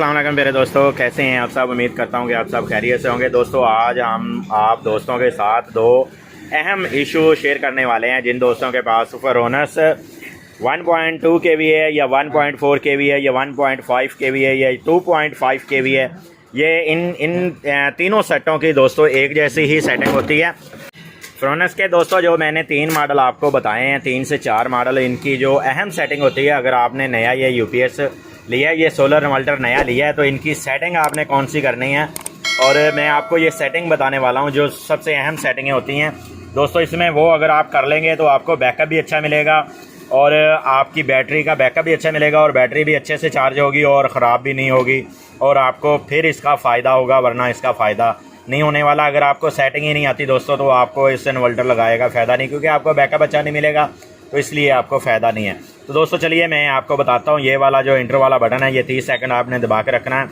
अस्सलाम वालेकुम मेरे दोस्तों, कैसे हैं आप सब। उम्मीद करता हूं कि आप सब खैरियत से होंगे। दोस्तों आज हम आप दोस्तों के साथ दो अहम इशू शेयर करने वाले हैं। जिन दोस्तों के पास फ़रोनस 1.2 kV है या 1.4 kV है या 1.5 kV है या 2.5 kV है, ये इन तीनों सेटों की दोस्तों एक जैसी ही सेटिंग होती है। फ़रोनस के दोस्तों जो मैंने 3 मॉडल आपको बताए हैं, 3 से 4 मॉडल, इनकी जो अहम सेटिंग होती है, अगर आपने नया ये यूपीएस लिया है, ये सोलर इन्वर्टर नया लिया है, तो इनकी सेटिंग आपने कौन सी करनी है। और मैं आपको ये सेटिंग बताने वाला हूँ जो सबसे अहम सेटिंगें होती हैं दोस्तों। इसमें वो अगर आप कर लेंगे तो आपको बैकअप भी अच्छा मिलेगा और आपकी बैटरी का बैकअप भी अच्छा मिलेगा और बैटरी भी अच्छे से चार्ज होगी और ख़राब भी नहीं होगी और आपको फिर इसका फ़ायदा होगा, वरना इसका फ़ायदा नहीं होने वाला। अगर आपको सेटिंग ही नहीं आती दोस्तों तो आपको इस इन्वर्टर लगाएगा फ़ायदा नहीं, क्योंकि आपको बैकअप अच्छा नहीं मिलेगा, तो इसलिए आपको फ़ायदा नहीं है। तो दोस्तों चलिए मैं आपको बताता हूँ। ये वाला जो इंटर वाला बटन है, ये 30 सेकंड आपने दबा के रखना है।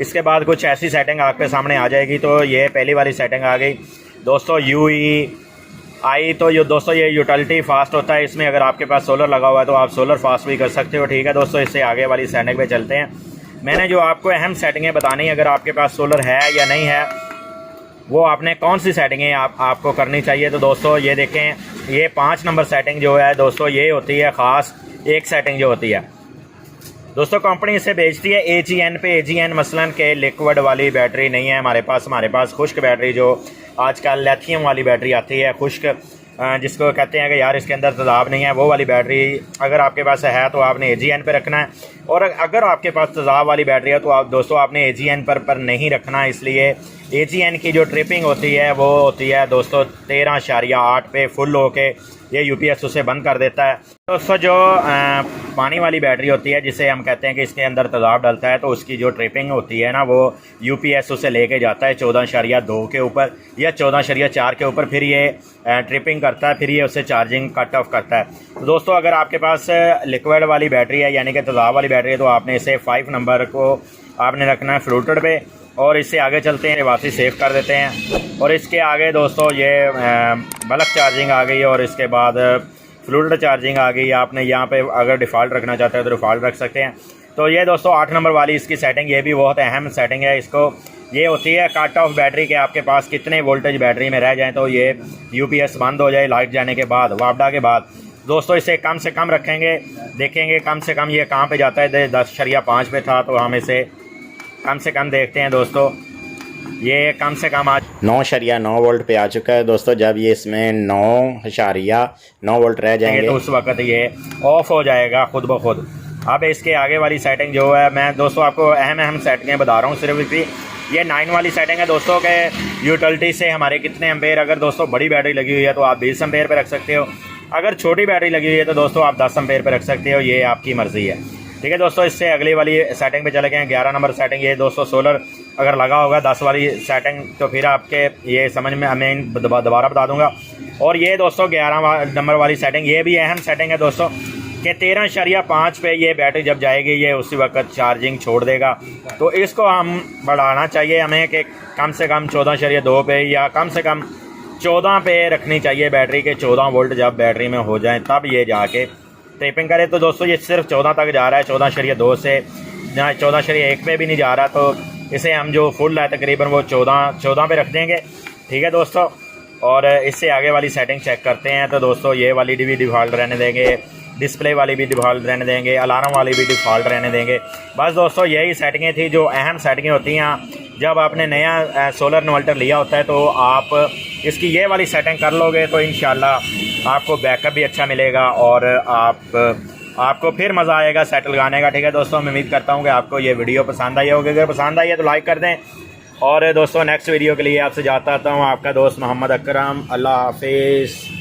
इसके बाद कुछ ऐसी सेटिंग आपके सामने आ जाएगी। तो ये पहली वाली सेटिंग आ गई दोस्तों, UEI। तो ये दोस्तों ये यूटिलिटी फास्ट होता है। इसमें अगर आपके पास सोलर लगा हुआ है तो आप सोलर फास्ट भी कर सकते हो। ठीक है दोस्तों, इससे आगे वाली सेटिंग पे चलते हैं। मैंने जो आपको अहम सेटिंगें बतानी, अगर आपके पास सोलर है या नहीं है, वो आपने कौन सी सेटिंगें आपको करनी चाहिए। तो दोस्तों ये देखें, ये 5 नंबर सेटिंग जो है दोस्तों, ये होती है ख़ास एक सेटिंग जो होती है दोस्तों। कंपनी इसे बेचती है AGN पे। AGN मसलन के लिक्विड वाली बैटरी नहीं है हमारे पास खुश्क बैटरी, जो आजकल लिथियम वाली बैटरी आती है खुश्क, जिसको कहते हैं कि यार इसके अंदर तेज़ाब नहीं है, वो वाली बैटरी अगर आपके पास है तो आपने AGN पे रखना है। और अगर आपके पास तेज़ाब वाली बैटरी है तो आप दोस्तों आपने AGN पर नहीं रखना। इसलिए AGN की जो ट्रिपिंग होती है वो होती है दोस्तों 13.8 पे फुल होके ये UPS उसे बंद कर देता है। दोस्तों जो पानी वाली बैटरी होती है, जिसे हम कहते हैं कि इसके अंदर तेज़ाब डलता है, तो उसकी जो ट्रिपिंग होती है ना, वो UPS उसे लेके जाता है 14.2 के ऊपर या 14.4 के ऊपर, फिर ये ट्रिपिंग करता है, फिर ये उसे चार्जिंग कट ऑफ करता है। तो दोस्तों अगर आपके पास लिक्विड वाली बैटरी है यानी कि तेज़ाब वाली बैटरी है, तो आपने इसे 5 नंबर को आपने रखना है फ्लूटेड पे। और इससे आगे चलते हैं, वापसी सेव कर देते हैं। और इसके आगे दोस्तों ये बल्क चार्जिंग आ गई और इसके बाद फ्लूइड चार्जिंग आ गई। आपने यहाँ पे अगर डिफ़ॉल्ट रखना चाहते हैं तो डिफ़ॉल्ट रख सकते हैं। तो ये दोस्तों 8 नंबर वाली इसकी सेटिंग, ये भी बहुत अहम सेटिंग है। इसको ये होती है कट ऑफ बैटरी के, आपके पास कितने वोल्टेज बैटरी में रह जाएँ तो ये UPS बंद हो जाए लाइट जाने के बाद, वापडा के बाद। दोस्तों इसे कम से कम रखेंगे, देखेंगे कम से कम ये कहाँ पे जाता है। 10.5 पे था, तो हम इसे कम से कम देखते हैं दोस्तों। ये कम से कम आज 9.9 वोल्ट पे आ चुका है दोस्तों। जब ये इसमें 9.9 वोल्ट रह जाएंगे तो उस वक्त ये ऑफ हो जाएगा खुद ब खुद। अब इसके आगे वाली सेटिंग जो है, मैं दोस्तों आपको अहम सेटिंगें बता रहा हूँ सिर्फ इसी। ये 9 वाली सेटिंग है दोस्तों के यूटिलिटी से हमारे कितने एम्पेयर। अगर दोस्तों बड़ी बैटरी लगी हुई है तो आप 20 एम्पेयर पे रख सकते हो। अगर छोटी बैटरी लगी हुई है तो दोस्तों आप 10 एम्पेयर पे रख सकते हो, ये आपकी मर्ज़ी है। ठीक है दोस्तों, इससे अगली वाली सेटिंग पे चले गए हैं। 11 नंबर सेटिंग, ये दोस्तों सोलर अगर लगा होगा 10 वाली सेटिंग, तो फिर आपके ये समझ में मैं दोबारा बता दूंगा। और ये दोस्तों 11 नंबर वाली सेटिंग, ये भी अहम सेटिंग है दोस्तों कि 13.5 पे ये बैटरी जब जाएगी ये उसी वक्त चार्जिंग छोड़ देगा। तो इसको हम बढ़ाना चाहिए हमें कि कम से कम 14.2 पे या कम से कम 14 पे रखनी चाहिए बैटरी के। 14 वोल्ट जब बैटरी में हो जाए तब ये जाके ट्रिपिंग करे। तो दोस्तों ये सिर्फ 14 तक जा रहा है, 14.2 से 14.1 पे भी नहीं जा रहा। तो इसे हम जो फुल है तकरीबन वो 14 पे रख देंगे। ठीक है दोस्तों, और इससे आगे वाली सेटिंग चेक करते हैं। तो दोस्तों ये वाली भी डिफ़ॉल्ट रहने देंगे, डिस्प्ले वाली भी डिफ़ॉल्ट रहने देंगे, अलार्म वाली भी डिफ़ॉल्ट रहने देंगे। बस दोस्तों यही सेटिंगें थी जो अहम सेटिंगें होती हैं। जब आपने नया सोलर इन्वर्टर लिया होता है तो आप इसकी ये वाली सेटिंग कर लोगे तो इंशाल्लाह आपको बैकअप भी अच्छा मिलेगा और आपको फिर मज़ा आएगा सेट लगाने का। ठीक है दोस्तों, मैं उम्मीद करता हूँ कि आपको ये वीडियो पसंद आई होगी। अगर पसंद आई है तो लाइक कर दें। और दोस्तों नेक्स्ट वीडियो के लिए आपसे जाता हूँ आपका दोस्त मोहम्मद अकरम। अल्लाह हाफिज़।